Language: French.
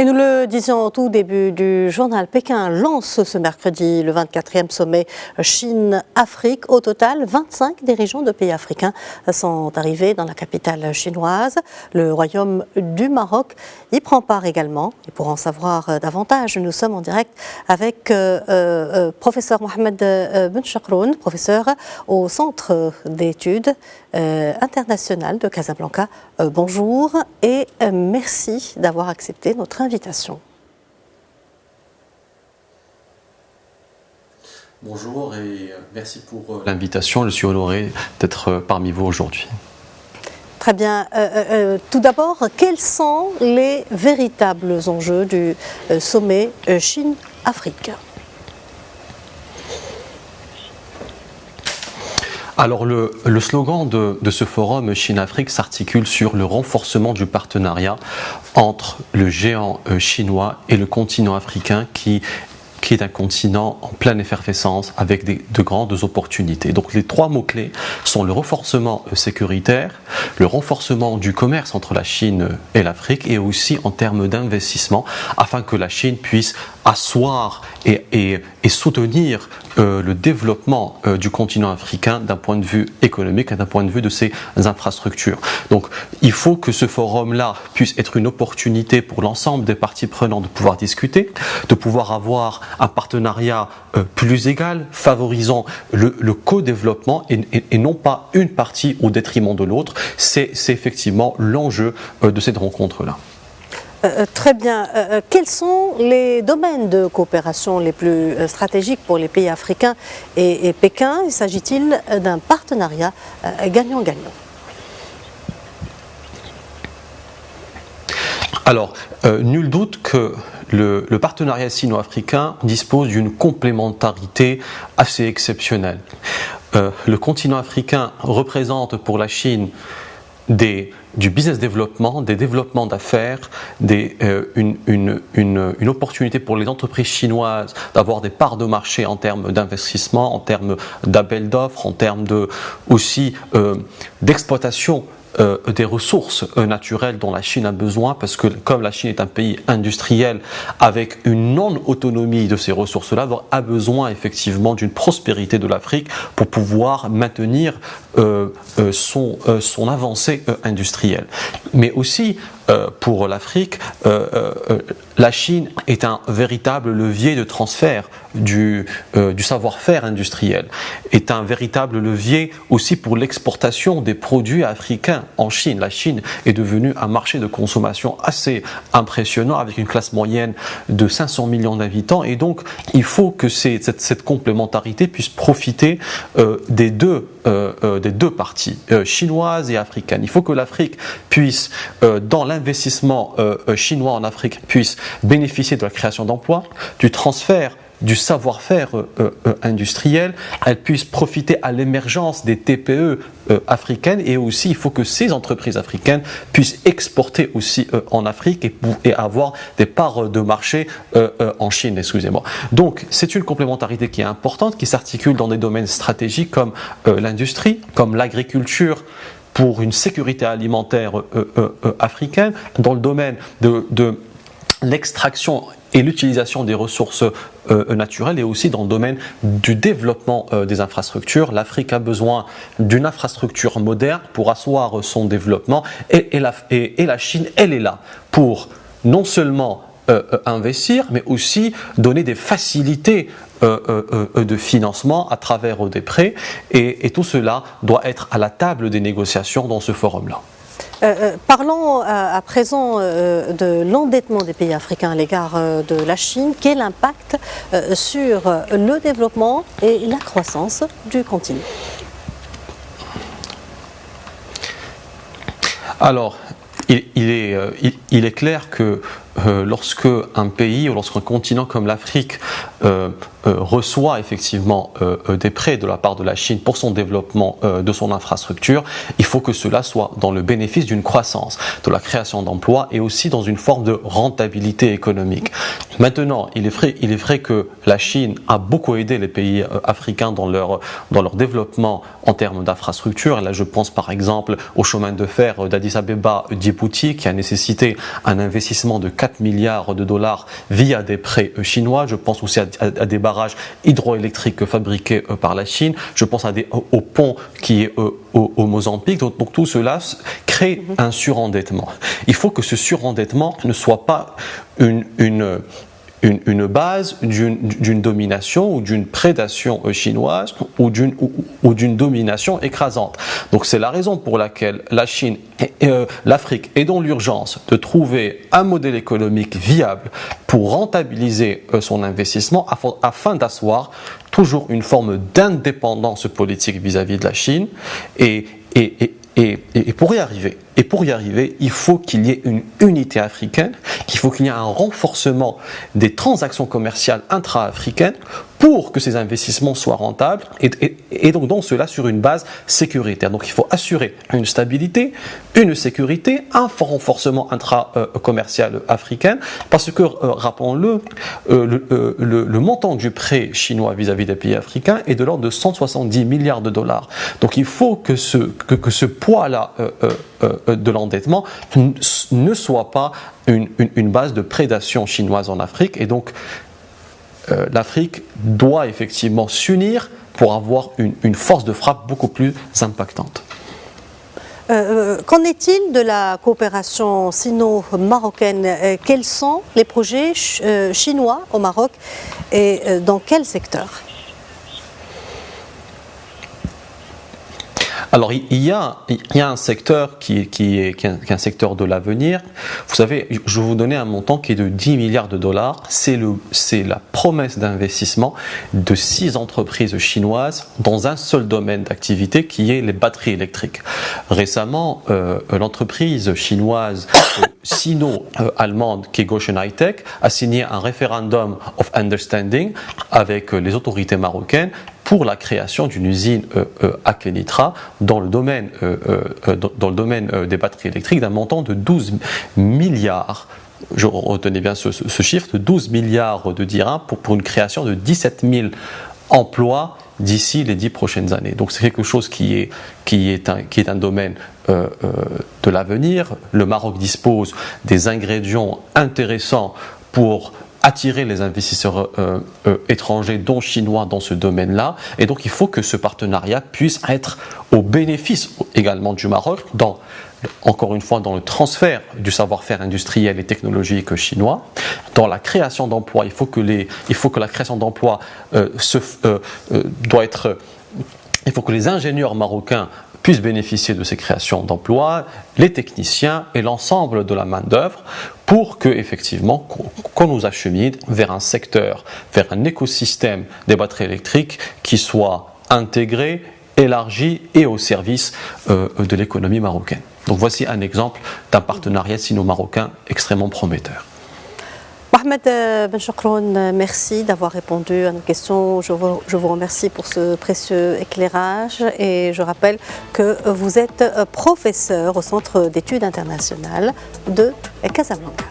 Et nous le disions au tout début du journal, Pékin lance ce mercredi le 24e sommet Chine-Afrique. Au total, 25 dirigeants de pays africains sont arrivés dans la capitale chinoise. Le Royaume du Maroc y prend part également. Et pour en savoir davantage, nous sommes en direct avec professeur Mohamed Ben Chakroun, professeur au Centre d'études internationales de Casablanca. Bonjour et merci d'avoir accepté notre invitation. Bonjour et merci pour l'invitation. Je suis honoré d'être parmi vous aujourd'hui. Très bien. Tout d'abord, quels sont les véritables enjeux du sommet Chine-Afrique ? Alors le slogan de ce forum Chine-Afrique s'articule sur le renforcement du partenariat entre le géant chinois et le continent africain qui est un continent en pleine effervescence avec de grandes opportunités. Donc les trois mots-clés sont le renforcement sécuritaire, le renforcement du commerce entre la Chine et l'Afrique et aussi en termes d'investissement afin que la Chine puisse asseoir et soutenir le développement du continent africain d'un point de vue économique et d'un point de vue de ses infrastructures. Donc il faut que ce forum-là puisse être une opportunité pour l'ensemble des parties prenantes de pouvoir discuter, de pouvoir avoir un partenariat plus égal, favorisant le co-développement et non pas une partie au détriment de l'autre. C'est effectivement l'enjeu de cette rencontre-là. Très bien. Quels sont les domaines de coopération les plus stratégiques pour les pays africains et Pékin? S'agit-il d'un partenariat gagnant-gagnant? Alors, nul doute que le partenariat sino-africain dispose d'une complémentarité assez exceptionnelle. Le continent africain représente pour la Chine du business développement, des développements d'affaires, une opportunité pour les entreprises chinoises d'avoir des parts de marché en termes d'investissement, en termes d'appel d'offres, en termes aussi d'exploitation des ressources naturelles dont la Chine a besoin, parce que comme la Chine est un pays industriel avec une non-autonomie de ces ressources-là, a besoin effectivement d'une prospérité de l'Afrique pour pouvoir maintenir son avancée industrielle. Mais aussi pour l'Afrique, la Chine est un véritable levier de transfert du savoir-faire industriel, est un véritable levier aussi pour l'exportation des produits africains en Chine. La Chine est devenue un marché de consommation assez impressionnant avec une classe moyenne de 500 millions d'habitants et donc il faut que cette complémentarité puisse profiter des deux parties, chinoises et africaines. Il faut que l'Afrique puisse, dans l'investissement chinois en Afrique, puisse bénéficier de la création d'emplois, du transfert du savoir-faire industriel, elle puisse profiter à l'émergence des TPE africaines et aussi il faut que ces entreprises africaines puissent exporter aussi en Afrique et avoir des parts de marché en Chine, excusez-moi. Donc c'est une complémentarité qui est importante, qui s'articule dans des domaines stratégiques comme l'industrie, comme l'agriculture, pour une sécurité alimentaire africaine, dans le domaine de l'extraction et l'utilisation des ressources naturelles et aussi dans le domaine du développement des infrastructures. L'Afrique a besoin d'une infrastructure moderne pour asseoir son développement et la Chine, elle est là pour non seulement investir, mais aussi donner des facilités de financement à travers des prêts et tout cela doit être à la table des négociations dans ce forum-là. Parlons à présent de l'endettement des pays africains à l'égard de la Chine. Quel impact sur le développement et la croissance du continent? Alors, il est clair que lorsque un pays ou lorsqu'un continent comme l'Afrique reçoit effectivement des prêts de la part de la Chine pour son développement de son infrastructure, il faut que cela soit dans le bénéfice d'une croissance, de la création d'emplois et aussi dans une forme de rentabilité économique. Maintenant, il est vrai que la Chine a beaucoup aidé les pays africains dans leur développement en termes d'infrastructures. Là, je pense par exemple au chemin de fer d'Addis Abeba-Djibouti qui a nécessité un investissement de 4 milliards de dollars via des prêts chinois. Je pense aussi à des barrages hydroélectriques fabriqués par la Chine. Je pense au pont qui est au Mozambique. Donc tout cela crée un surendettement. Il faut que ce surendettement ne soit pas une base d'une domination ou d'une prédation chinoise ou d'une domination écrasante. Donc c'est la raison pour laquelle la Chine et l'Afrique est dans l'urgence de trouver un modèle économique viable pour rentabiliser son investissement afin d'asseoir toujours une forme d'indépendance politique vis-à-vis de la Chine et pour y arriver, il faut qu'il y ait une unité africaine, il faut qu'il y ait un renforcement des transactions commerciales intra-africaines pour que ces investissements soient rentables et donc cela sur une base sécuritaire. Donc il faut assurer une stabilité, une sécurité, un renforcement intra-commercial africain parce que, rappelons-le, le montant du prêt chinois vis-à-vis des pays africains est de l'ordre de 170 milliards de dollars. Donc il faut que ce poids-là de l'endettement ne soit pas une base de prédation chinoise en Afrique et donc l'Afrique doit effectivement s'unir pour avoir une force de frappe beaucoup plus impactante. Qu'en est-il de la coopération sino-marocaine? Quels sont les projets chinois au Maroc et dans quel secteur? Alors, il y a un secteur qui est un secteur de l'avenir. Vous savez, je vais vous donner un montant qui est de 10 milliards de dollars. C'est la promesse d'investissement de 6 entreprises chinoises dans un seul domaine d'activité qui est les batteries électriques. Récemment, l'entreprise chinoise sino-allemande qui est Gotion High-Tech a signé un Referendum of Understanding avec les autorités marocaines pour la création d'une usine à Kenitra dans le domaine des batteries électriques d'un montant de 12 milliards. Je retenais bien ce chiffre de 12 milliards de dirhams pour une création de 17 000 emplois d'ici les 10 prochaines années. Donc c'est quelque chose qui est un domaine de l'avenir. Le Maroc dispose des ingrédients intéressants pour attirer les investisseurs étrangers, dont chinois, dans ce domaine-là. Et donc, il faut que ce partenariat puisse être au bénéfice également du Maroc, encore une fois, dans le transfert du savoir-faire industriel et technologique chinois, dans la création d'emplois. Il faut que la création d'emplois il faut que les ingénieurs marocains puissent bénéficier de ces créations d'emplois, les techniciens et l'ensemble de la main-d'œuvre pour que, effectivement, qu'on nous achemine vers un secteur, vers un écosystème des batteries électriques qui soit intégré, élargi et au service de l'économie marocaine. Donc voici un exemple d'un partenariat sino-marocain extrêmement prometteur. Mohamed Benchokroun, merci d'avoir répondu à nos questions. Je vous remercie pour ce précieux éclairage et je rappelle que vous êtes professeur au Centre d'études internationales de Casablanca.